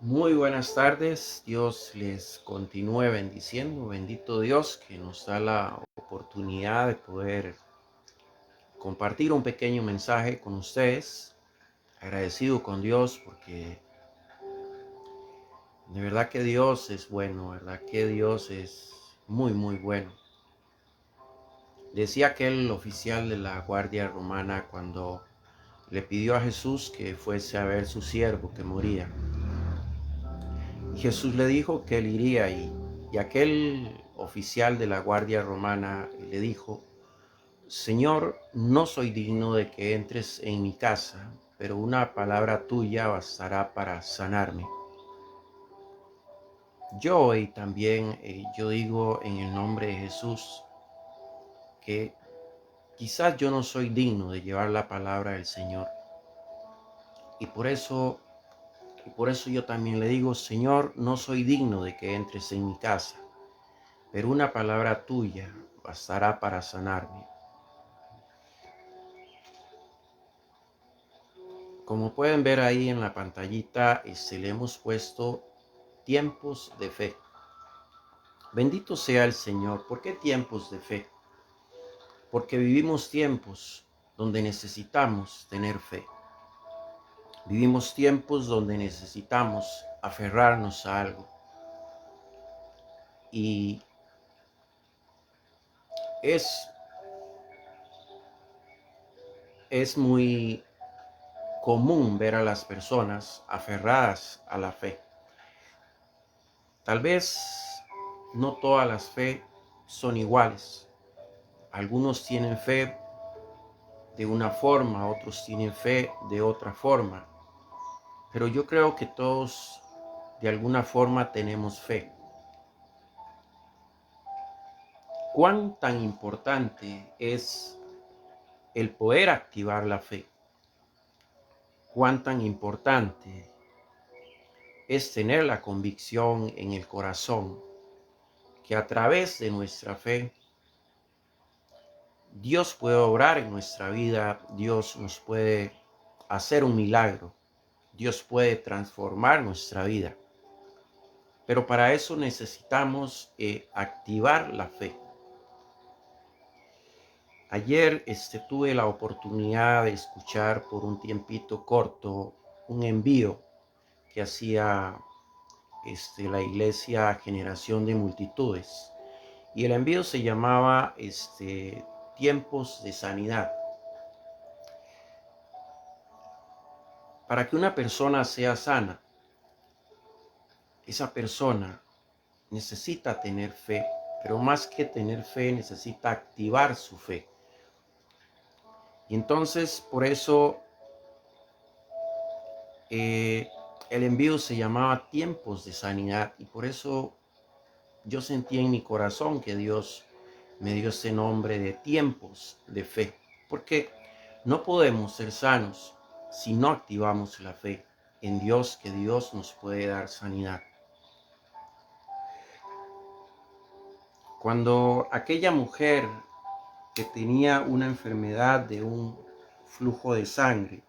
Muy buenas tardes, Dios les continúe bendiciendo, bendito Dios que nos da la oportunidad de poder compartir un pequeño mensaje con ustedes, agradecido con Dios porque de verdad que Dios es bueno, verdad que Dios es muy bueno. Decía aquel oficial de la Guardia Romana cuando le pidió a Jesús que fuese a ver su siervo que moría. Y Jesús le dijo que él iría y aquel oficial de la Guardia Romana le dijo: Señor, no soy digno de que entres en mi casa, pero una palabra tuya bastará para sanarme. Yo hoy también, yo digo en el nombre de Jesús que quizás yo no soy digno de llevar la palabra del Señor. Y por eso, yo también le digo: Señor, no soy digno de que entres en mi casa, pero una palabra tuya bastará para sanarme. Como pueden ver ahí en la pantallita, le hemos puesto tiempos de fe. Bendito sea el Señor. ¿Por qué tiempos de fe? Porque vivimos tiempos donde necesitamos tener fe. Vivimos tiempos donde necesitamos aferrarnos a algo. Y es, es muy común ver a las personas aferradas a la fe. Tal vez no todas las fe son iguales. Algunos tienen fe de una forma, otros tienen fe de otra forma. Pero yo creo que todos de alguna forma tenemos fe. ¿Cuán tan importante es el poder activar la fe? ¿Cuán tan importante es tener la convicción en el corazón que a través de nuestra fe Dios puede obrar en nuestra vida, Dios nos puede hacer un milagro, Dios puede transformar nuestra vida? Pero para eso necesitamos activar la fe. Ayer tuve la oportunidad de escuchar por un tiempito corto un envío que hacía la iglesia Generación de Multitudes. Y el envío se llamaba Tiempos de Sanidad. Para que una persona sea sana, esa persona necesita tener fe, pero más que tener fe, necesita activar su fe. Y entonces, por eso, el envío se llamaba Tiempos de Sanidad. Y por eso yo sentí en mi corazón que Dios me dio ese nombre de tiempos de fe. Porque no podemos ser sanos si no activamos la fe en Dios, que Dios nos puede dar sanidad. Cuando aquella mujer que tenía una enfermedad de un flujo de sangre,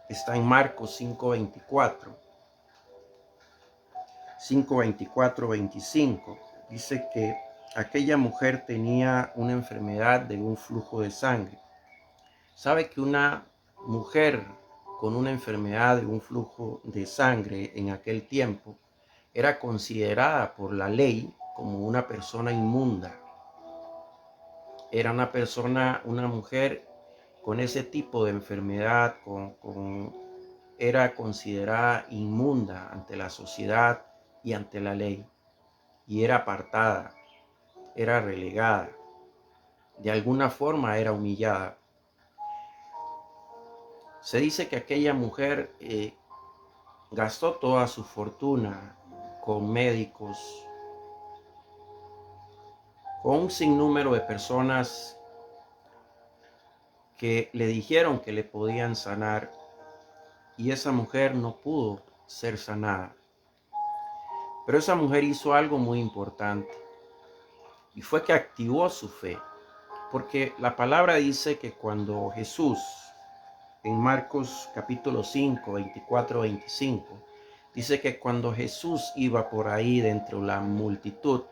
está en Marcos 5:24-25, dice que aquella mujer tenía una enfermedad de un flujo de sangre. ¿Sabe que una mujer con una enfermedad de un flujo de sangre en aquel tiempo era considerada por la ley como una persona inmunda? Era una mujer con ese tipo de enfermedad, era considerada inmunda ante la sociedad y ante la ley, y era apartada, era relegada, de alguna forma era humillada. Se dice que aquella mujer gastó toda su fortuna con médicos, con un sinnúmero de personas que le dijeron que le podían sanar, y esa mujer no pudo ser sanada. Pero esa mujer hizo algo muy importante, y fue que activó su fe, porque la palabra dice que cuando Jesús en Marcos capítulo 5, 24, 25, dice que cuando Jesús iba por ahí dentro de la multitud,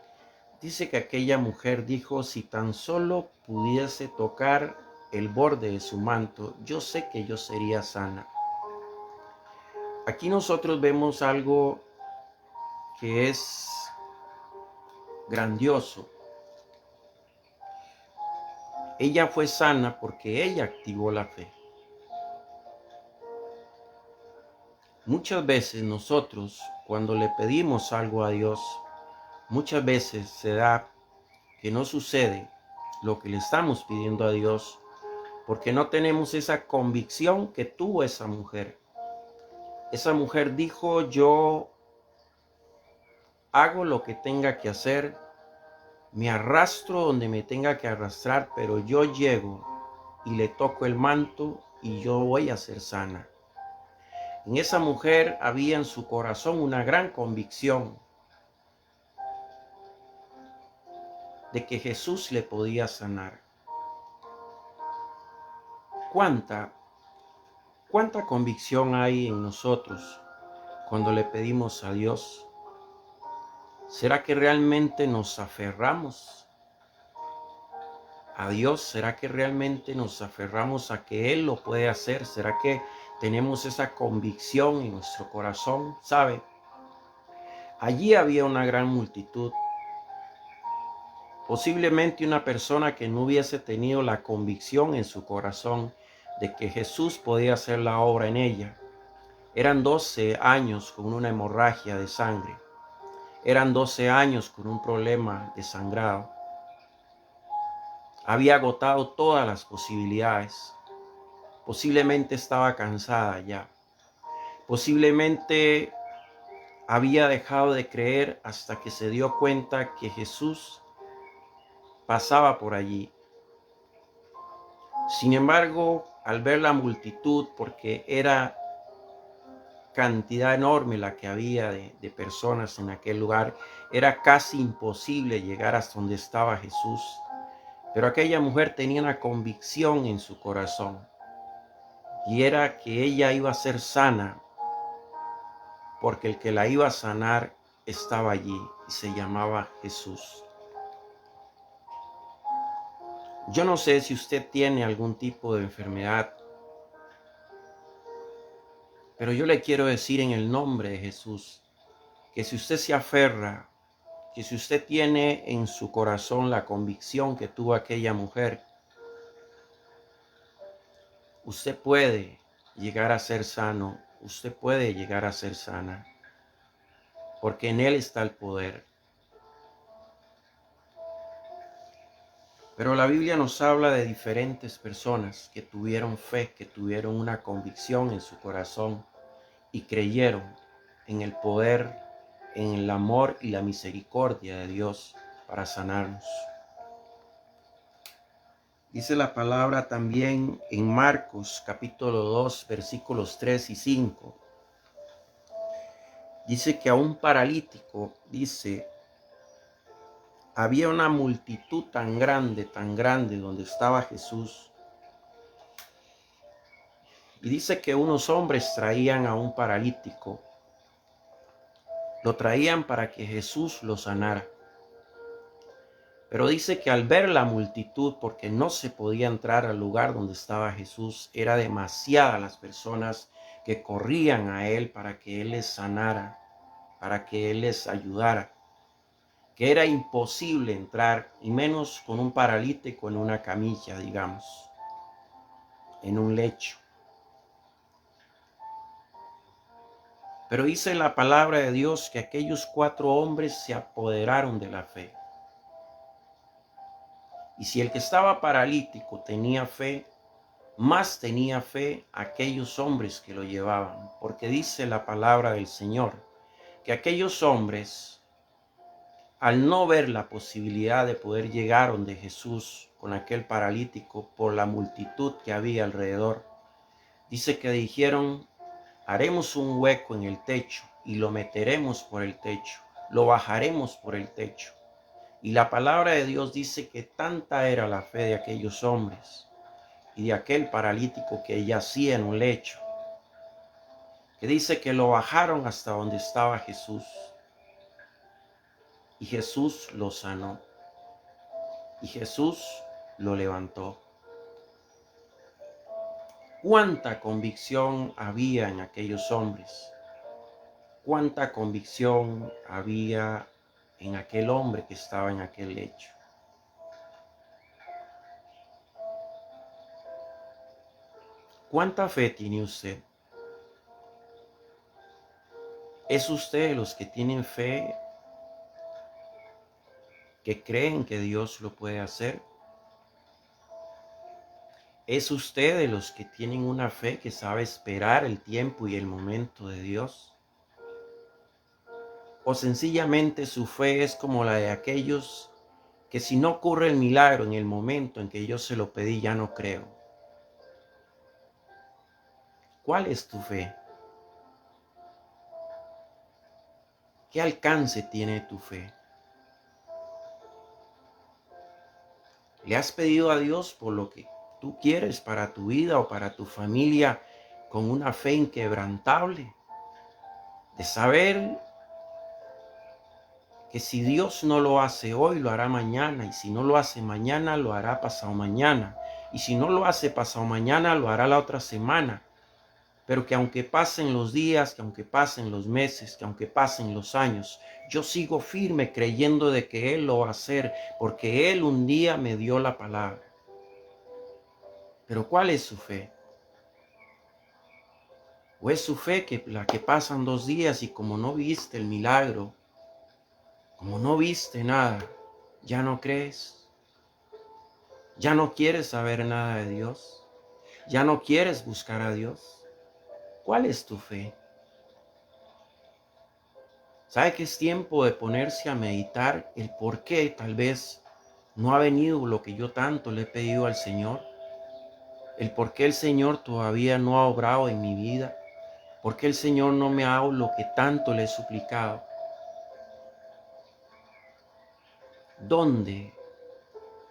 dice que aquella mujer dijo, si tan solo pudiese tocar el borde de su manto, yo sé que yo sería sana. Aquí nosotros vemos algo que es grandioso. Ella fue sana porque ella activó la fe. Muchas veces nosotros, cuando le pedimos algo a Dios, muchas veces se da que no sucede lo que le estamos pidiendo a Dios porque no tenemos esa convicción que tuvo esa mujer. Esa mujer dijo, yo hago lo que tenga que hacer, me arrastro donde me tenga que arrastrar, pero yo llego y le toco el manto y yo voy a ser sana. En esa mujer había en su corazón una gran convicción de que Jesús le podía sanar. ¿Cuánta convicción hay en nosotros cuando le pedimos a Dios? ¿Será que realmente nos aferramos a Dios? ¿Será que realmente nos aferramos a que Él lo puede hacer? ¿Será que tenemos esa convicción en nuestro corazón? ¿Sabe? Allí había una gran multitud. Posiblemente una persona que no hubiese tenido la convicción en su corazón de que Jesús podía hacer la obra en ella. Eran 12 años con una hemorragia de sangre. Eran 12 años con un problema de sangrado. Había agotado todas las posibilidades. Posiblemente estaba cansada ya. Posiblemente había dejado de creer hasta que se dio cuenta que Jesús pasaba por allí. Sin embargo, al ver la multitud, porque era cantidad enorme la que había de personas en aquel lugar, era casi imposible llegar hasta donde estaba Jesús. Pero aquella mujer tenía una convicción en su corazón, y era que ella iba a ser sana, porque el que la iba a sanar estaba allí y se llamaba Jesús. Yo no sé si usted tiene algún tipo de enfermedad, pero yo le quiero decir en el nombre de Jesús que si usted se aferra, que si usted tiene en su corazón la convicción que tuvo aquella mujer, usted puede llegar a ser sano, usted puede llegar a ser sana, porque en Él está el poder. Pero la Biblia nos habla de diferentes personas que tuvieron fe, que tuvieron una convicción en su corazón y creyeron en el poder, en el amor y la misericordia de Dios para sanarnos. Dice la palabra también en Marcos capítulo 2 versículos 3 y 5. Dice que a un paralítico, dice, había una multitud tan grande donde estaba Jesús. Y dice que unos hombres traían a un paralítico. Lo traían para que Jesús lo sanara. Pero dice que al ver la multitud, porque no se podía entrar al lugar donde estaba Jesús, era demasiadas las personas que corrían a Él para que Él les sanara, para que Él les ayudara, que era imposible entrar, y menos con un paralítico en una camilla, digamos, en un lecho. Pero dice la palabra de Dios que aquellos 4 hombres se apoderaron de la fe. Y si el que estaba paralítico tenía fe, más tenía fe aquellos hombres que lo llevaban. Porque dice la palabra del Señor que aquellos hombres, al no ver la posibilidad de poder llegar donde Jesús con aquel paralítico por la multitud que había alrededor, dice que dijeron, haremos un hueco en el techo y lo meteremos por el techo, lo bajaremos por el techo. Y la palabra de Dios dice que tanta era la fe de aquellos hombres y de aquel paralítico que yacía en un lecho, que dice que lo bajaron hasta donde estaba Jesús y Jesús lo sanó y Jesús lo levantó. Cuánta convicción había en aquellos hombres, cuánta convicción había en aquel hombre que estaba en aquel lecho. ¿Cuánta fe tiene usted? ¿Es usted de los que tienen fe, que creen que Dios lo puede hacer? ¿Es usted de los que tienen una fe que sabe esperar el tiempo y el momento de Dios? ¿O sencillamente su fe es como la de aquellos que si no ocurre el milagro en el momento en que yo se lo pedí, ya no creo? ¿Cuál es tu fe? ¿Qué alcance tiene tu fe? ¿Le has pedido a Dios por lo que tú quieres para tu vida o para tu familia con una fe inquebrantable? De saber que si Dios no lo hace hoy, lo hará mañana, y si no lo hace mañana, lo hará pasado mañana, y si no lo hace pasado mañana, lo hará la otra semana. Pero que aunque pasen los días, que aunque pasen los meses, que aunque pasen los años, yo sigo firme creyendo de que Él lo va a hacer, porque Él un día me dio la palabra. Pero ¿cuál es su fe? ¿O es su fe que la que pasan 2 días y como no viste el milagro, como no viste nada, ya no crees? ¿Ya no quieres saber nada de Dios? ¿Ya no quieres buscar a Dios? ¿Cuál es tu fe? ¿Sabe que es tiempo de ponerse a meditar el por qué tal vez no ha venido lo que yo tanto le he pedido al Señor? El por qué el Señor todavía no ha obrado en mi vida. ¿Por qué el Señor no me ha dado lo que tanto le he suplicado? ¿Dónde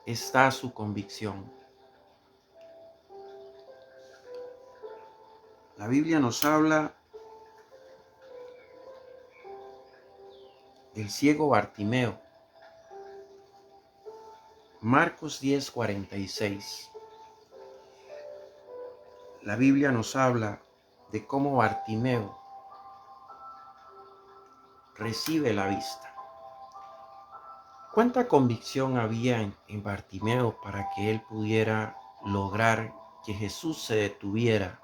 está su convicción? La Biblia nos habla del ciego Bartimeo. Marcos 10:46. La Biblia nos habla de cómo Bartimeo recibe la vista. ¿Cuánta convicción había en Bartimeo para que él pudiera lograr que Jesús se detuviera?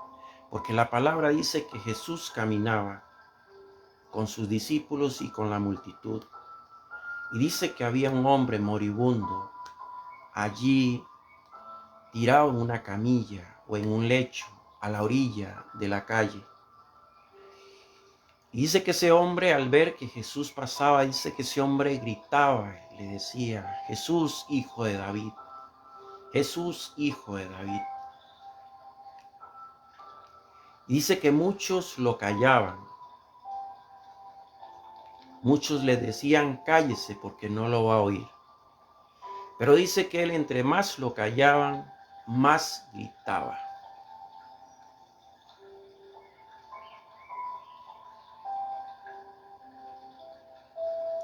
Porque la palabra dice que Jesús caminaba con sus discípulos y con la multitud. Y dice que había un hombre moribundo allí tirado en una camilla o en un lecho a la orilla de la calle. Y dice que ese hombre, al ver que Jesús pasaba, dice que ese hombre gritaba y le decía: Jesús, hijo de David, Jesús, hijo de David. Y dice que muchos lo callaban, muchos le decían: cállese porque no lo va a oír. Pero dice que él, entre más lo callaban, más gritaba.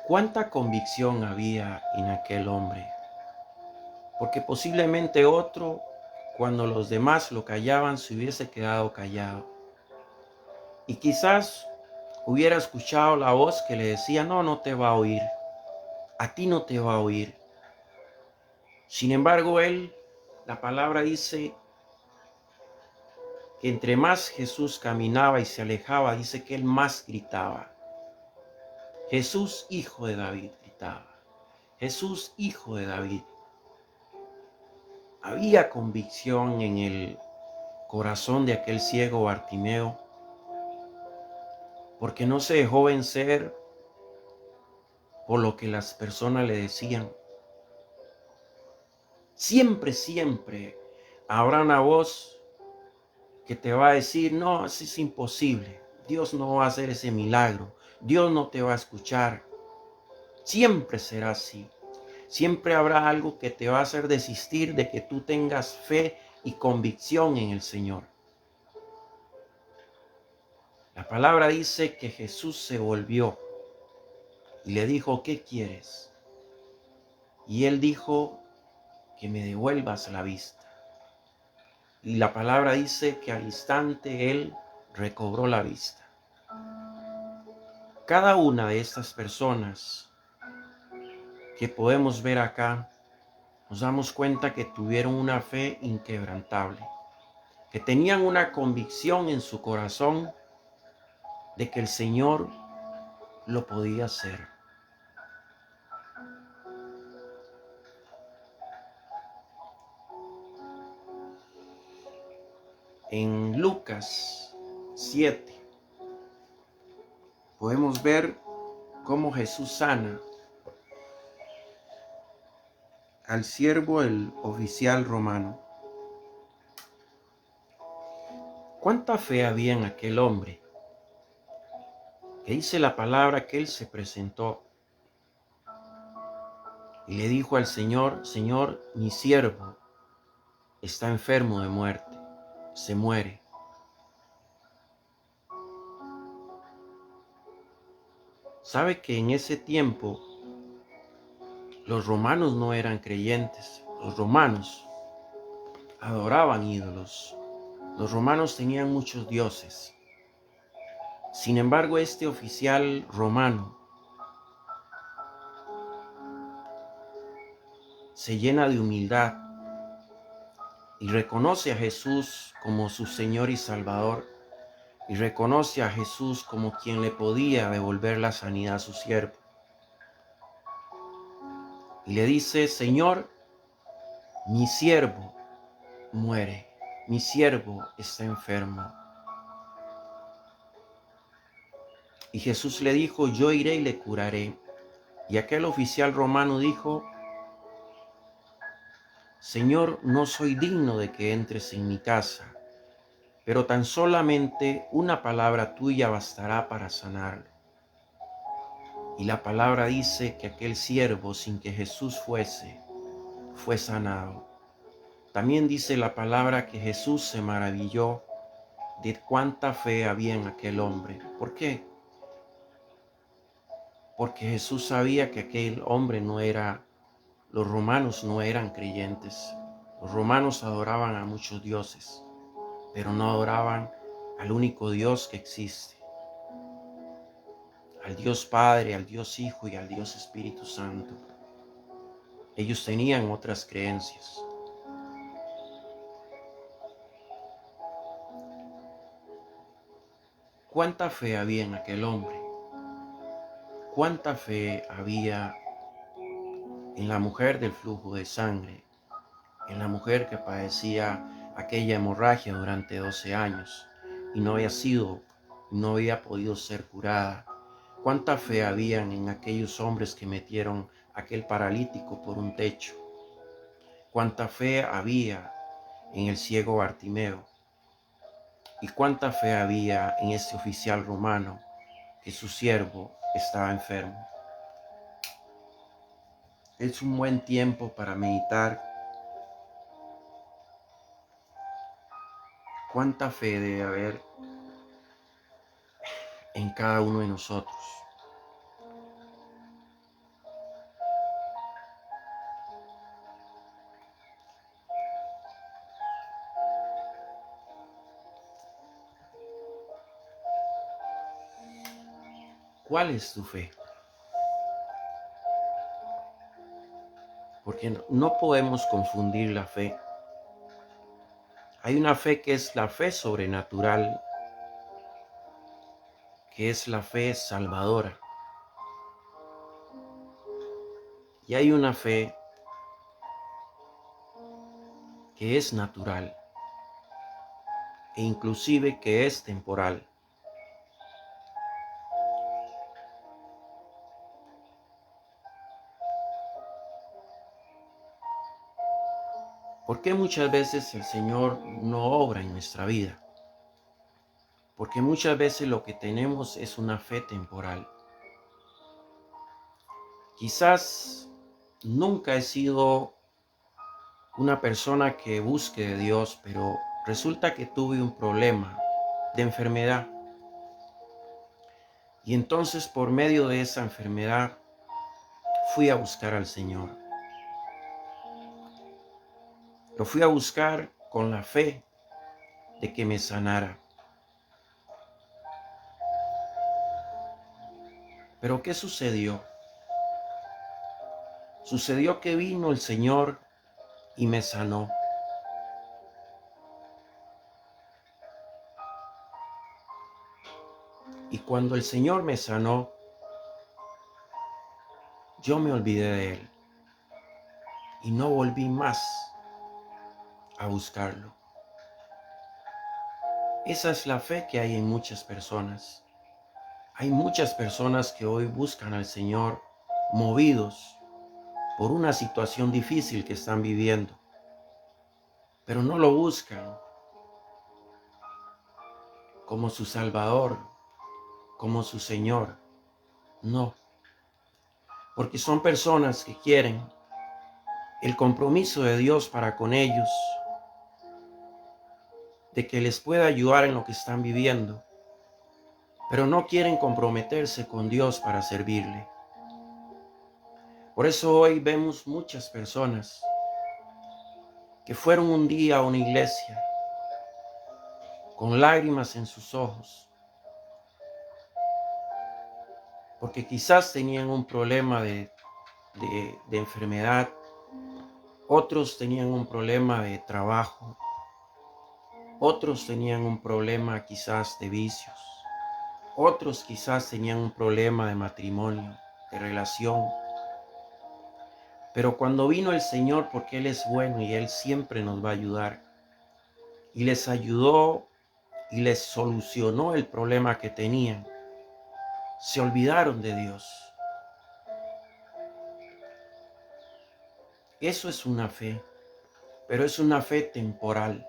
¿Cuánta convicción había en aquel hombre? Porque posiblemente otro, cuando los demás lo callaban, se hubiese quedado callado. Y quizás hubiera escuchado la voz que le decía: no, no te va a oír. A ti no te va a oír. Sin embargo, él, la palabra dice que entre más Jesús caminaba y se alejaba, dice que él más gritaba. Jesús, hijo de David, gritaba. Jesús, hijo de David. Había convicción en el corazón de aquel ciego Bartimeo, porque no se dejó vencer por lo que las personas le decían. Siempre, siempre habrá una voz que te va a decir: no, eso es imposible. Dios no va a hacer ese milagro. Dios no te va a escuchar. Siempre será así. Siempre habrá algo que te va a hacer desistir de que tú tengas fe y convicción en el Señor. La palabra dice que Jesús se volvió y le dijo, ¿qué quieres? Y él dijo, que me devuelvas la vista. Y la palabra dice que al instante él recobró la vista. Cada una de estas personas que podemos ver acá, nos damos cuenta que tuvieron una fe inquebrantable, que tenían una convicción en su corazón de que el Señor lo podía hacer. En Lucas 7 podemos ver cómo Jesús sana al siervo, el oficial romano. ¿Cuánta fe había en aquel hombre? Que dice la palabra que él se presentó y le dijo al Señor, Señor, mi siervo está enfermo de muerte, se muere. ¿Sabe que en ese tiempo los romanos no eran creyentes? Los romanos adoraban ídolos. Los romanos tenían muchos dioses. Sin embargo, este oficial romano se llena de humildad y reconoce a Jesús como su Señor y Salvador, y reconoce a Jesús como quien le podía devolver la sanidad a su siervo. Y le dice, Señor, mi siervo muere, mi siervo está enfermo. Y Jesús le dijo, yo iré y le curaré. Y aquel oficial romano dijo, Señor, no soy digno de que entres en mi casa, pero tan solamente una palabra tuya bastará para sanarlo. Y la palabra dice que aquel siervo, sin que Jesús fuese, fue sanado. También dice la palabra que Jesús se maravilló de cuánta fe había en aquel hombre. ¿Por qué? Porque Jesús sabía que aquel hombre los romanos no eran creyentes. Los romanos adoraban a muchos dioses, pero no adoraban al único Dios que existe, al Dios Padre, al Dios Hijo y al Dios Espíritu Santo. Ellos tenían otras creencias. ¿Cuánta fe había en aquel hombre? ¿Cuánta fe había en la mujer del flujo de sangre? En la mujer que padecía aquella hemorragia durante 12 años y no había podido ser curada. ¿Cuánta fe había en aquellos hombres que metieron aquel paralítico por un techo? ¿Cuánta fe había en el ciego Bartimeo? ¿Y cuánta fe había en ese oficial romano que su siervo estaba enfermo? Es un buen tiempo para meditar cuánta fe debe haber en cada uno de nosotros. ¿Cuál es tu fe? Porque no podemos confundir la fe. Hay una fe que es la fe sobrenatural, que es la fe salvadora. Y hay una fe que es natural e inclusive que es temporal. ¿Por qué muchas veces el Señor no obra en nuestra vida? Porque muchas veces lo que tenemos es una fe temporal. Quizás nunca he sido una persona que busque de Dios, pero resulta que tuve un problema de enfermedad. Y entonces por medio de esa enfermedad fui a buscar al Señor. Lo fui a buscar con la fe de que me sanara. Pero ¿qué sucedió? Sucedió que vino el Señor y me sanó. Y cuando el Señor me sanó, yo me olvidé de Él y no volví más a buscarlo. Esa es la fe que hay en muchas personas. Hay muchas personas que hoy buscan al Señor movidos por una situación difícil que están viviendo, pero no lo buscan como su Salvador, como su Señor. No, porque son personas que quieren el compromiso de Dios para con ellos, de que les pueda ayudar en lo que están viviendo, pero no quieren comprometerse con Dios para servirle. Por eso hoy vemos muchas personas que fueron un día a una iglesia con lágrimas en sus ojos, porque quizás tenían un problema de enfermedad, otros tenían un problema de trabajo, otros tenían un problema quizás de vicios, otros quizás tenían un problema de matrimonio, de relación. Pero cuando vino el Señor, porque Él es bueno y Él siempre nos va a ayudar, y les ayudó y les solucionó el problema que tenían, se olvidaron de Dios. Eso es una fe, pero es una fe temporal.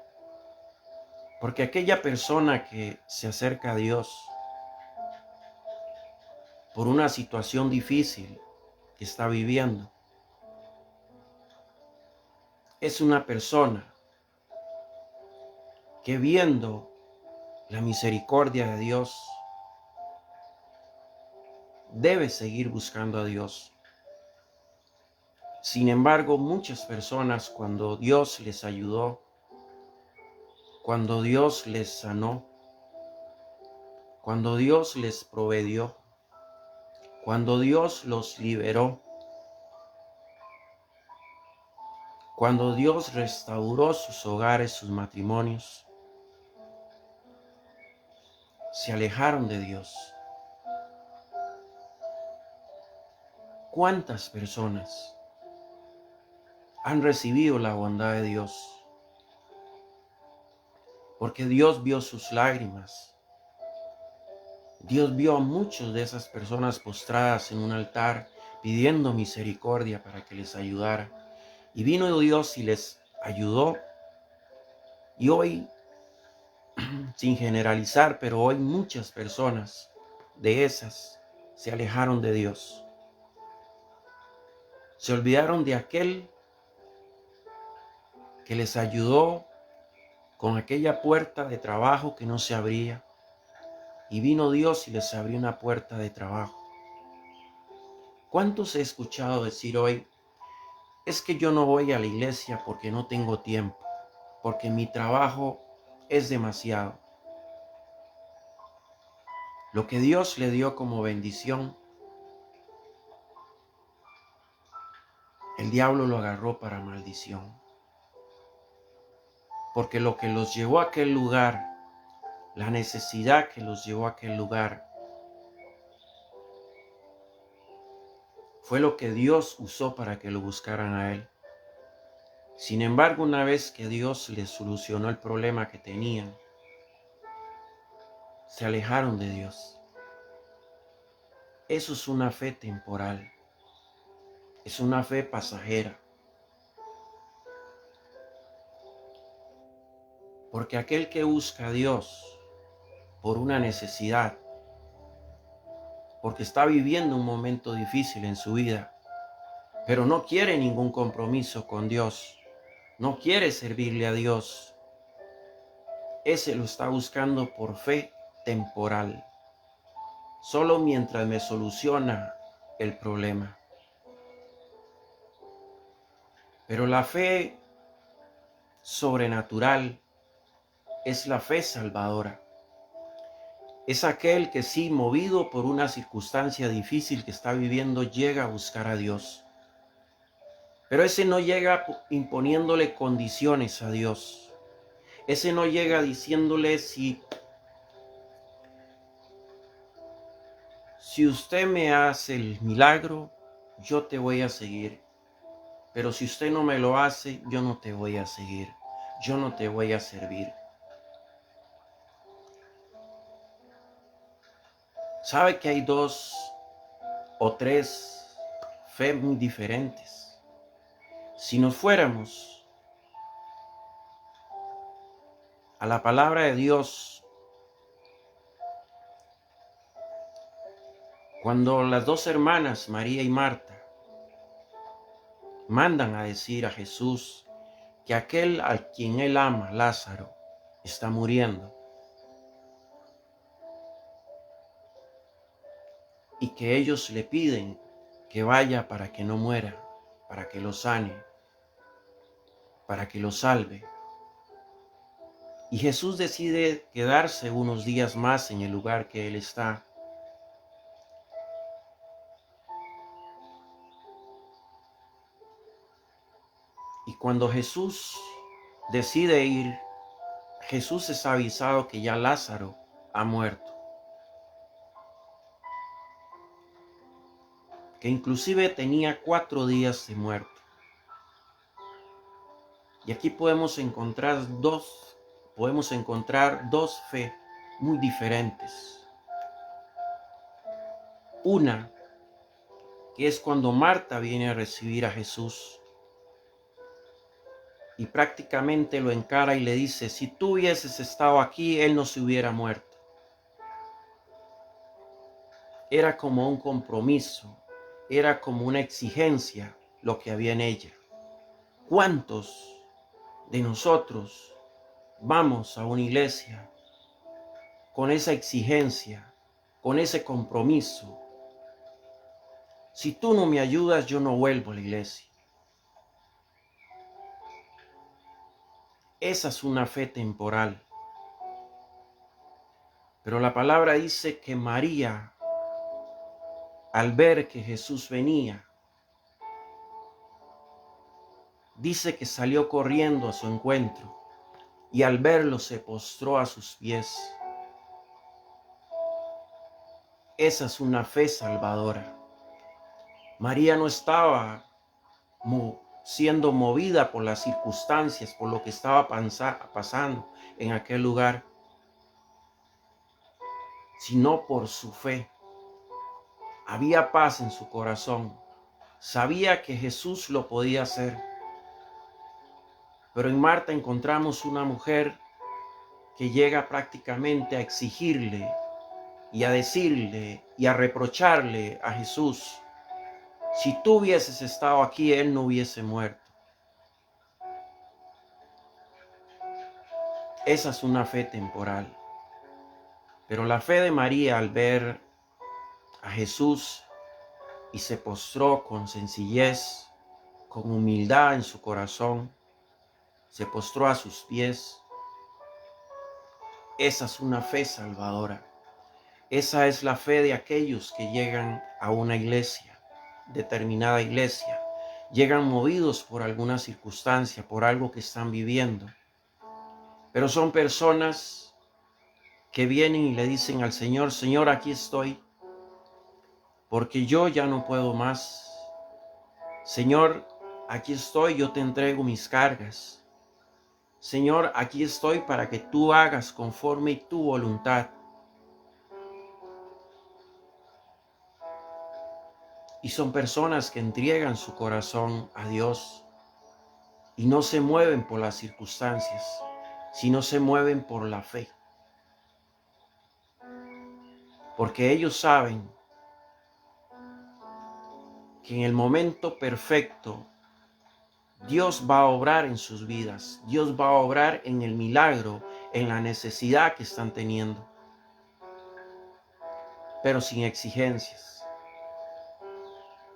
Porque aquella persona que se acerca a Dios por una situación difícil que está viviendo, es una persona que viendo la misericordia de Dios, debe seguir buscando a Dios. Sin embargo, muchas personas, cuando Dios les ayudó, cuando Dios les sanó, cuando Dios les proveyó, cuando Dios los liberó, cuando Dios restauró sus hogares, sus matrimonios, se alejaron de Dios. ¿Cuántas personas han recibido la bondad de Dios? Porque Dios vio sus lágrimas. Dios vio a muchas de esas personas postradas en un altar pidiendo misericordia para que les ayudara. Y vino Dios y les ayudó. Y hoy, sin generalizar, pero hoy muchas personas de esas se alejaron de Dios. Se olvidaron de aquel que les ayudó con aquella puerta de trabajo que no se abría. Y vino Dios y les abrió una puerta de trabajo. ¿Cuántos he escuchado decir hoy, es que yo no voy a la iglesia porque no tengo tiempo, porque mi trabajo es demasiado? Lo que Dios le dio como bendición, el diablo lo agarró para maldición. Porque lo que los llevó a aquel lugar, la necesidad que los llevó a aquel lugar, fue lo que Dios usó para que lo buscaran a Él. Sin embargo, una vez que Dios les solucionó el problema que tenían, se alejaron de Dios. Eso es una fe temporal. Es una fe pasajera. Porque aquel que busca a Dios por una necesidad, porque está viviendo un momento difícil en su vida, pero no quiere ningún compromiso con Dios, no quiere servirle a Dios. Ese lo está buscando por fe temporal, solo mientras me soluciona el problema. Pero la fe sobrenatural es la fe salvadora. Es aquel que sí, movido por una circunstancia difícil que está viviendo, llega a buscar a Dios. Pero ese no llega imponiéndole condiciones a Dios. Ese no llega diciéndole si usted me hace el milagro, yo te voy a seguir. Pero si usted no me lo hace, yo no te voy a seguir. Yo no te voy a servir. ¿Sabe que hay dos o tres fe muy diferentes? Si nos fuéramos a la palabra de Dios, cuando las dos hermanas, María y Marta, mandan a decir a Jesús que aquel a quien él ama, Lázaro, está muriendo, y que ellos le piden que vaya para que no muera, para que lo sane, para que lo salve. Y Jesús decide quedarse unos días más en el lugar que él está. Y cuando Jesús decide ir, Jesús es avisado que ya Lázaro ha muerto, que inclusive tenía 4 días de muerto. Y aquí podemos encontrar dos fe muy diferentes. Una, que es cuando Marta viene a recibir a Jesús y prácticamente lo encara y le dice, si tú hubieses estado aquí, él no se hubiera muerto. Era como un compromiso, era como una exigencia lo que había en ella. ¿Cuántos de nosotros vamos a una iglesia con esa exigencia, con ese compromiso? Si tú no me ayudas, yo no vuelvo a la iglesia. Esa es una fe temporal. Pero la palabra dice que María, al ver que Jesús venía, dice que salió corriendo a su encuentro y al verlo se postró a sus pies. Esa es una fe salvadora. María no estaba siendo movida por las circunstancias, por lo que estaba pasando en aquel lugar, sino por su fe. Había paz en su corazón. Sabía que Jesús lo podía hacer. Pero en Marta encontramos una mujer que llega prácticamente a exigirle y a decirle y a reprocharle a Jesús, si tú hubieses estado aquí, él no hubiese muerto. Esa es una fe temporal. Pero la fe de María al ver a Jesús y se postró con sencillez, con humildad en su corazón, se postró a sus pies. Esa es una fe salvadora. Esa es la fe de aquellos que llegan a una iglesia, determinada iglesia. Llegan movidos por alguna circunstancia, por algo que están viviendo. Pero son personas que vienen y le dicen al Señor, Señor, aquí estoy, porque yo ya no puedo más. Señor, aquí estoy, yo te entrego mis cargas. Señor, aquí estoy para que tú hagas conforme tu voluntad. Y son personas que entregan su corazón a Dios y no se mueven por las circunstancias, sino se mueven por la fe. Porque ellos saben que en el momento perfecto Dios va a obrar en sus vidas. Dios va a obrar en el milagro, en la necesidad que están teniendo, pero sin exigencias.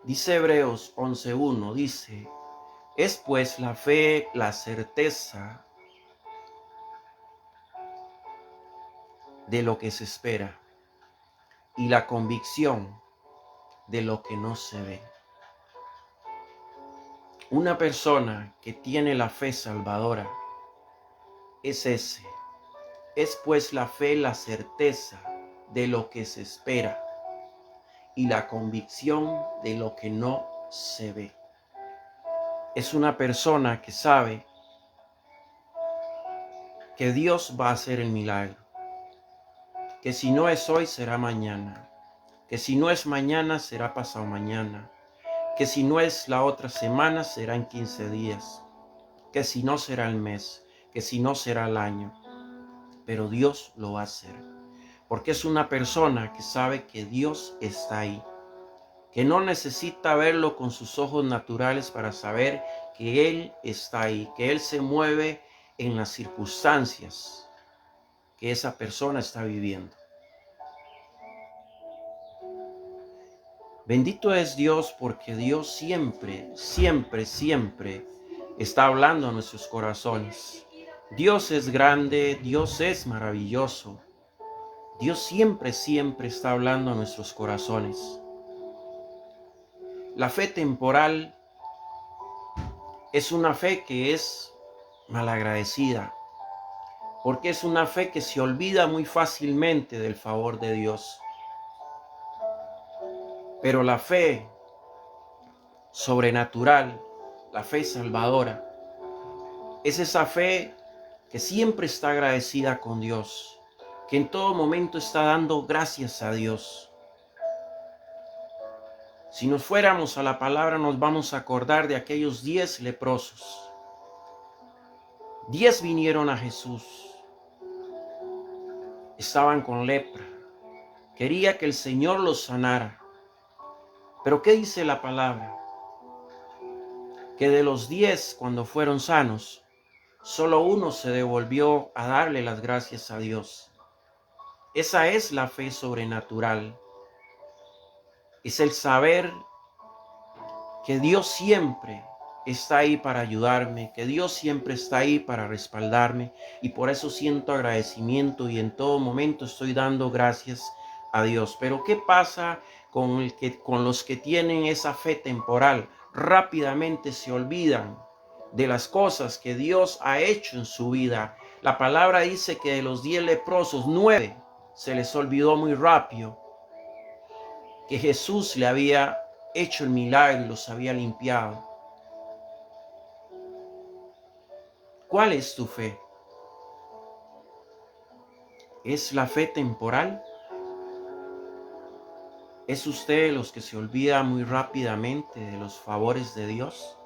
Dice Hebreos 11:1, dice, es pues la fe la certeza de lo que se espera y la convicción de lo que no se ve. Una persona que tiene la fe salvadora es ese. Es pues la fe la certeza de lo que se espera y la convicción de lo que no se ve. Es una persona que sabe que Dios va a hacer el milagro, que si no es hoy será mañana, que si no es mañana será pasado mañana, que si no es la otra semana será en 15 días, que si no será el mes, que si no será el año, pero Dios lo va a hacer, porque es una persona que sabe que Dios está ahí, que no necesita verlo con sus ojos naturales para saber que Él está ahí, que Él se mueve en las circunstancias que esa persona está viviendo. Bendito es Dios, porque Dios siempre, siempre, siempre está hablando a nuestros corazones. Dios es grande, Dios es maravilloso. Dios siempre, siempre está hablando a nuestros corazones. La fe temporal es una fe que es malagradecida, porque es una fe que se olvida muy fácilmente del favor de Dios. Pero la fe sobrenatural, la fe salvadora, es esa fe que siempre está agradecida con Dios, que en todo momento está dando gracias a Dios. Si nos fuéramos a la palabra, nos vamos a acordar de aquellos 10 leprosos. 10 vinieron a Jesús. Estaban con lepra. Quería que el Señor los sanara. Pero ¿qué dice la palabra? Que de los 10, cuando fueron sanos, solo uno se devolvió a darle las gracias a Dios. Esa es la fe sobrenatural. Es el saber que Dios siempre está ahí para ayudarme, que Dios siempre está ahí para respaldarme, y por eso siento agradecimiento y en todo momento estoy dando gracias a Dios. Pero ¿qué pasa con los que tienen esa fe temporal? Rápidamente se olvidan de las cosas que Dios ha hecho en su vida. La palabra dice que de los 10 leprosos, 9 se les olvidó muy rápido que Jesús le había hecho el milagro y los había limpiado. ¿Cuál es tu fe? ¿Es la fe temporal? ¿Es usted de los que se olvida muy rápidamente de los favores de Dios?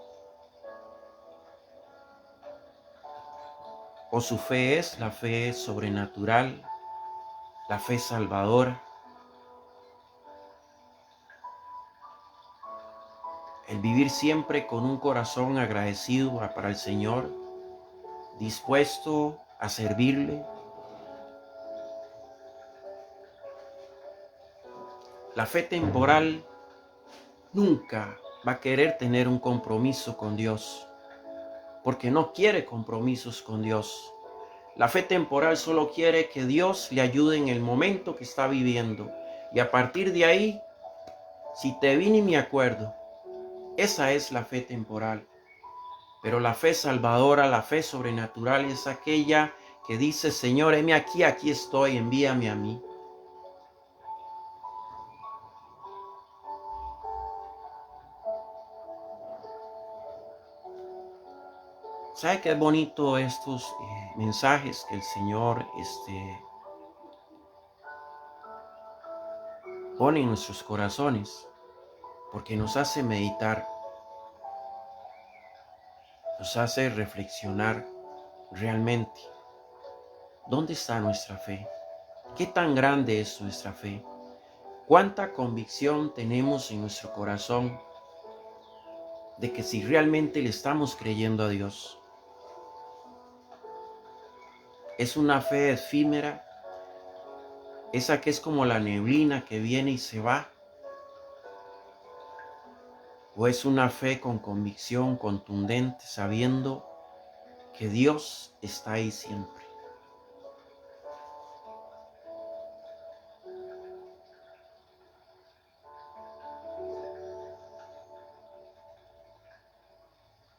¿O su fe es la fe sobrenatural, la fe salvadora? El vivir siempre con un corazón agradecido para el Señor, dispuesto a servirle. La fe temporal nunca va a querer tener un compromiso con Dios, porque no quiere compromisos con Dios. La fe temporal solo quiere que Dios le ayude en el momento que está viviendo. Y a partir de ahí, si te vi ni me acuerdo. Esa es la fe temporal. Pero la fe salvadora, la fe sobrenatural es aquella que dice, Señor, heme aquí, aquí estoy, envíame a mí. ¿Sabe qué es bonito estos mensajes que el Señor pone en nuestros corazones? Porque nos hace meditar, nos hace reflexionar realmente. ¿Dónde está nuestra fe? ¿Qué tan grande es nuestra fe? ¿Cuánta convicción tenemos en nuestro corazón de que si realmente le estamos creyendo a Dios. Es una fe efímera, esa que es como la neblina que viene y se va. ¿O es una fe con convicción contundente, sabiendo que Dios está ahí siempre?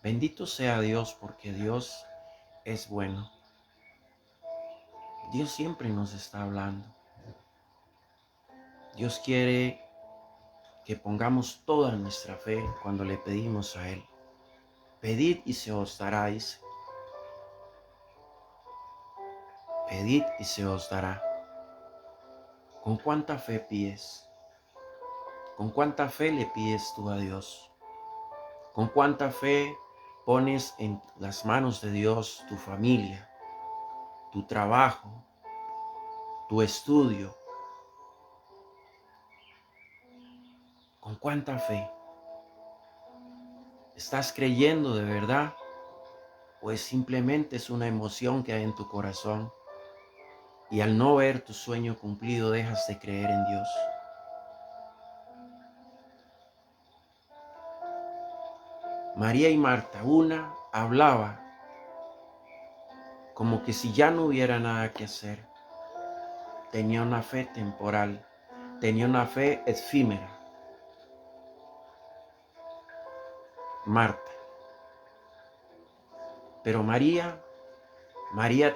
Bendito sea Dios, porque Dios es bueno. Dios siempre nos está hablando. Dios quiere que pongamos toda nuestra fe cuando le pedimos a Él. Pedid y se os dará, dice. Pedid y se os dará. ¿Con cuánta fe pides? ¿Con cuánta fe le pides tú a Dios? ¿Con cuánta fe pones en las manos de Dios tu familia, tu trabajo, tu estudio? ¿Con cuánta fe? ¿Estás creyendo de verdad? ¿O simplemente es una emoción que hay en tu corazón? Y al no ver tu sueño cumplido, dejas de creer en Dios. María y Marta, una hablaba como que si ya no hubiera nada que hacer. Tenía una fe temporal, tenía una fe efímera. Marta. Pero María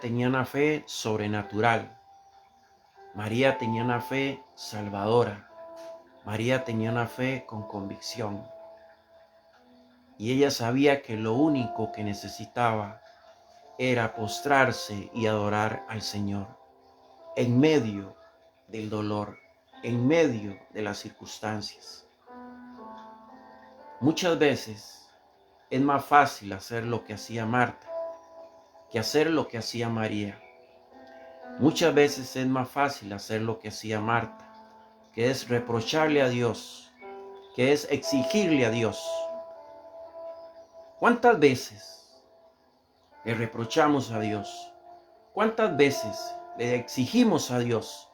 tenía una fe sobrenatural. María tenía una fe salvadora. María tenía una fe con convicción. Y ella sabía que lo único que necesitaba era postrarse y adorar al Señor en medio del dolor, en medio de las circunstancias. Muchas veces es más fácil hacer lo que hacía Marta que hacer lo que hacía María. Muchas veces es más fácil hacer lo que hacía Marta, que es reprocharle a Dios, que es exigirle a Dios. ¿Cuántas veces le reprochamos a Dios? ¿Cuántas veces le exigimos a Dios?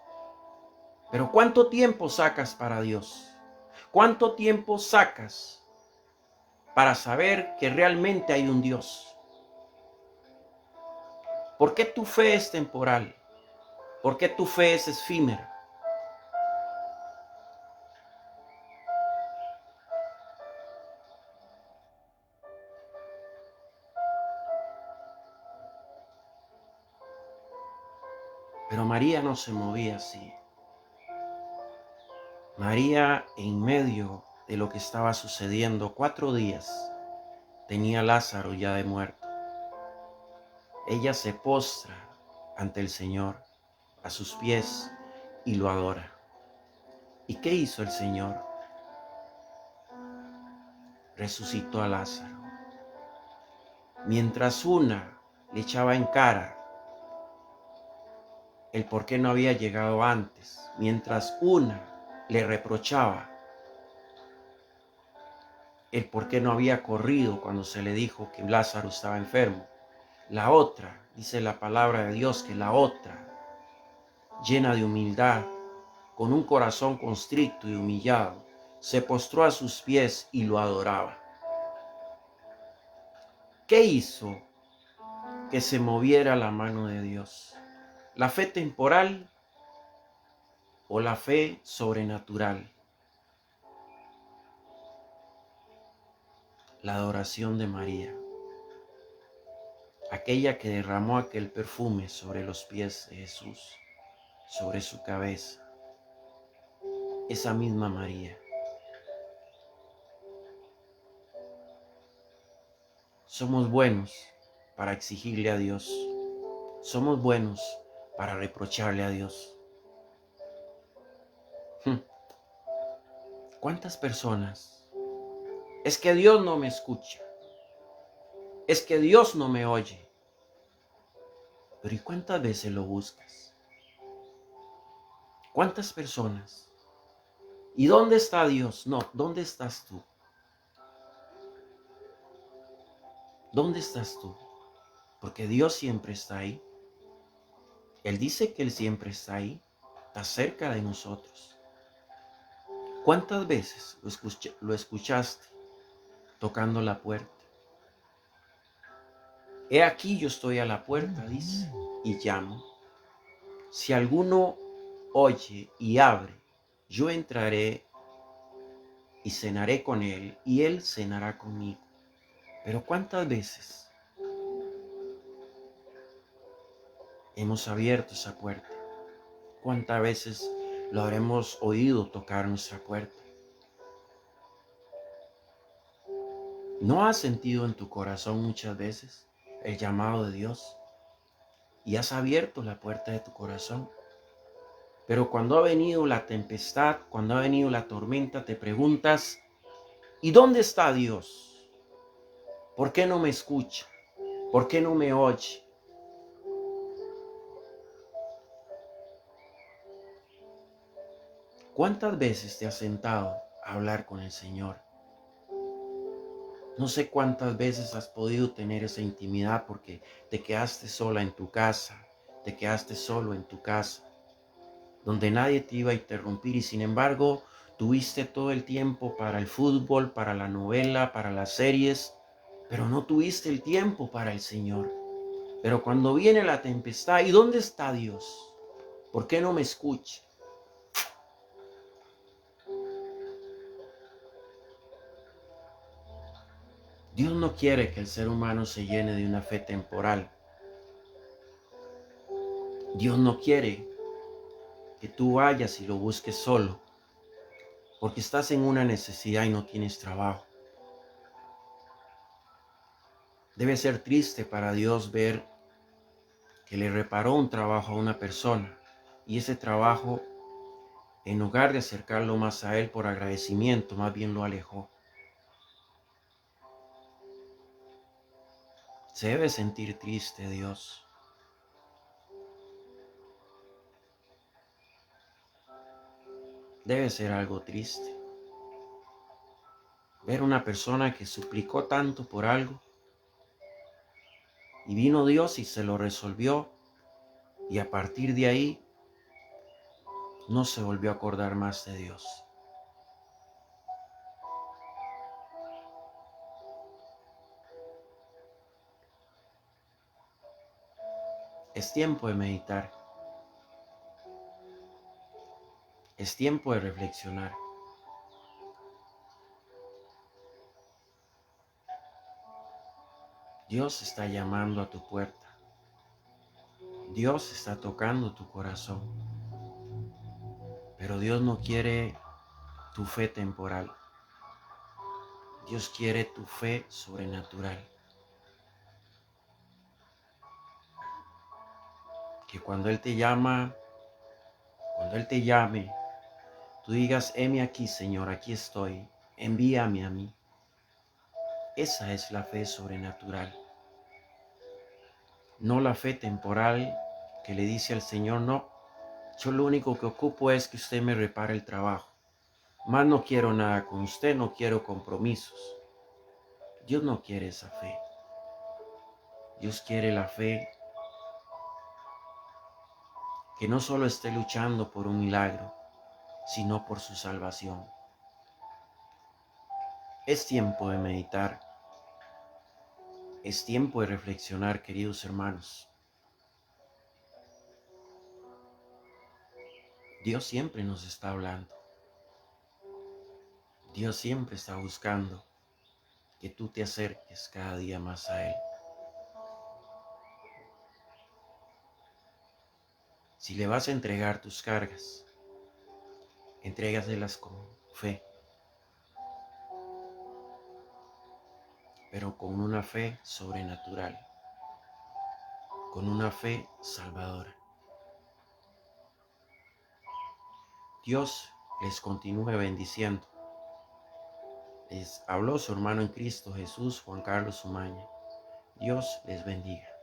Pero ¿cuánto tiempo sacas para Dios? ¿Cuánto tiempo sacas para saber que realmente hay un Dios? ¿Por qué tu fe es temporal? ¿Por qué tu fe es efímera? Pero María no se movía así. María, en medio de lo que estaba sucediendo, 4 días, tenía a Lázaro ya de muerto. Ella se postra ante el Señor, a sus pies, y lo adora. ¿Y qué hizo el Señor? Resucitó a Lázaro. Mientras una le echaba en cara el por qué no había llegado antes, mientras una le reprochaba el por qué no había corrido cuando se le dijo que Lázaro estaba enfermo, la otra, dice la palabra de Dios, que la otra, llena de humildad, con un corazón constricto y humillado, se postró a sus pies y lo adoraba. ¿Qué hizo que se moviera la mano de Dios? ¿La fe temporal o la fe sobrenatural? La adoración de María, aquella que derramó aquel perfume sobre los pies de Jesús, sobre su cabeza. Esa misma María. Somos buenos para exigirle a Dios. Somos buenos para reprocharle a Dios. ¿Cuántas personas? Es que Dios no me escucha. Es que Dios no me oye. Pero ¿y cuántas veces lo buscas? ¿Cuántas personas? ¿Y dónde está Dios? No, ¿dónde estás tú? ¿Dónde estás tú? Porque Dios siempre está ahí. Él dice que Él siempre está ahí, está cerca de nosotros. ¿Cuántas veces lo escuchaste tocando la puerta? He aquí yo estoy a la puerta, dice, y llamo. Si alguno oye y abre, yo entraré y cenaré con él, y él cenará conmigo. Pero ¿cuántas veces hemos abierto esa puerta? ¿Cuántas veces lo habremos oído tocar nuestra puerta? ¿No has sentido en tu corazón muchas veces el llamado de Dios y has abierto la puerta de tu corazón? Pero cuando ha venido la tempestad, cuando ha venido la tormenta, te preguntas, ¿y dónde está Dios? ¿Por qué no me escucha? ¿Por qué no me oye? ¿Cuántas veces te has sentado a hablar con el Señor? No sé cuántas veces has podido tener esa intimidad porque te quedaste sola en tu casa, te quedaste solo en tu casa, donde nadie te iba a interrumpir y sin embargo tuviste todo el tiempo para el fútbol, para la novela, para las series, pero no tuviste el tiempo para el Señor. Pero cuando viene la tempestad, ¿y dónde está Dios? ¿Por qué no me escucha? Dios no quiere que el ser humano se llene de una fe temporal. Dios no quiere que tú vayas y lo busques solo, porque estás en una necesidad y no tienes trabajo. Debe ser triste para Dios ver que le reparó un trabajo a una persona y ese trabajo, en lugar de acercarlo más a Él por agradecimiento, más bien lo alejó. Se debe sentir triste Dios. Debe ser algo triste ver una persona que suplicó tanto por algo y vino Dios y se lo resolvió y a partir de ahí no se volvió a acordar más de Dios. Es tiempo de meditar, es tiempo de reflexionar. Dios está llamando a tu puerta. Dios está tocando tu corazón. Pero Dios no quiere tu fe temporal. Dios quiere tu fe sobrenatural. Que cuando Él te llama, cuando Él te llame, tú digas, heme aquí, Señor, aquí estoy, envíame a mí. Esa es la fe sobrenatural. No la fe temporal que le dice al Señor, no, yo lo único que ocupo es que usted me repare el trabajo. Más no quiero nada con usted, no quiero compromisos. Dios no quiere esa fe. Dios quiere la fe que no solo esté luchando por un milagro, sino por su salvación. Es tiempo de meditar, es tiempo de reflexionar, queridos hermanos. Dios siempre nos está hablando. Dios siempre está buscando que tú te acerques cada día más a Él. Si le vas a entregar tus cargas, entrégaselas con fe, pero con una fe sobrenatural, con una fe salvadora. Dios les continúe bendiciendo. Les habló su hermano en Cristo Jesús, Juan Carlos Umaña. Dios les bendiga.